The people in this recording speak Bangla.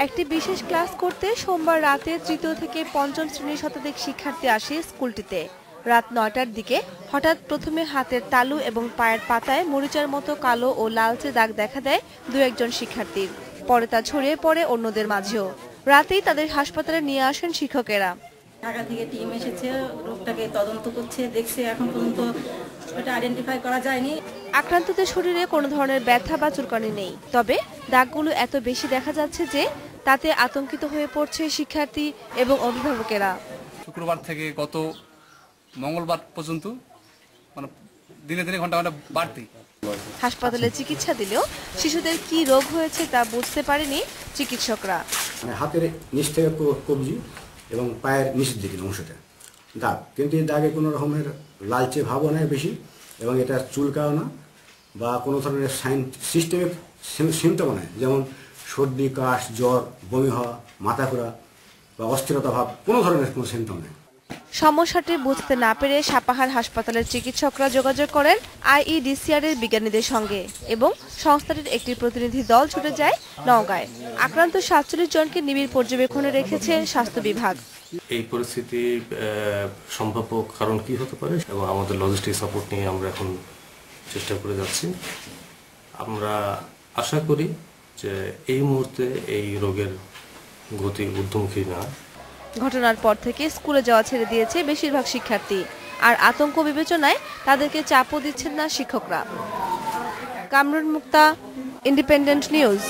একটি বিশেষ ক্লাস করতে সোমবার রাতে তৃতীয় থেকে পঞ্চম শ্রেণীর শতাধিক শিক্ষার্থী আসে স্কুলটিতে। রাত ৯টার দিকে হঠাৎ প্রথমে হাতের তালু এবং পায়ের পাতায় মরিচার মতো কালো ও লালচে দাগ দেখা দেয় দু একজন শিক্ষার্থীর। পরে তা ছড়িয়ে পড়ে অন্যদের মাঝেও। রাতেই তাদের হাসপাতালে নিয়ে আসেন শিক্ষকেরা। ঢাকা থেকে টিম এসেছে, রোগটাকে তদন্ত করছে, দেখছে, এখন পর্যন্ত এটা আইডেন্টিফাই করা যায়নি। আক্রান্তদের শরীরে কোনো ধরনের ব্যথা বা চুলকানি নেই, তবে দাগগুলো এত বেশি দেখা যাচ্ছে যে তাতে আতঙ্কিত হয়ে পড়ছে শিক্ষার্থী এবং অভিভাবকেরা। শুক্রবার থেকে গত মঙ্গলবার পর্যন্ত মানে দিনে দিনে ঘন্টা ঘন্টা বাড়তি হাসপাতালে চিকিৎসা দিলেও শিশুদের কি রোগ হয়েছে তা বুঝতে পারেনি চিকিৎসকরা। হাতের নিচ থেকে কবজি এবং পায়ের নিচের দিকের অংশটা দাগ, কিন্তু এই দাগে কোনো রকমের লালচে ভাবও নেই বেশি, এবং এটা চুলকাও না বা কোনো ধরনের সিস্টেমিক সিমটম নেই, যেমন সর্দি, কাশ, জ্বর, বমি হওয়া, মাথা ঘোরা বা অস্থিরতা ভাব, কোনো ধরনের কোনো সিমটম নেই। সমস্যাটি বুঝতে না পেরে সাপাহার হাসপাতালের চিকিৎসকরা যোগাযোগ করেন আইইডিসিআর এর বিজ্ঞানীদের সঙ্গে এবং সংস্থাটির একটি প্রতিনিধি দল ছুটে যায় নওগাঁয়। আক্রান্ত ৪৭ জনকে নিবিড় পর্যবেক্ষণে রেখেছে স্বাস্থ্য বিভাগ। এই পরিস্থিতি সম্ভাব্য কারণ কি হতে পারে এবং আমাদের লজিস্টিক সাপোর্ট নিয়ে আমরা এখন চেষ্টা করে যাচ্ছি। আমরা আশা করি যে এই মুহূর্তে এই রোগের গতি ঊর্ধ্বমুখী না। ঘটনার পর থেকে স্কুলে যাওয়া ছেড়ে দিয়েছে বেশিরভাগ শিক্ষার্থী, আর আতঙ্ক বিবেচনায় তাদেরকে চাপও দিচ্ছেন না শিক্ষকরা। কামরুন মুক্তা, ইন্ডিপেন্ডেন্ট নিউজ।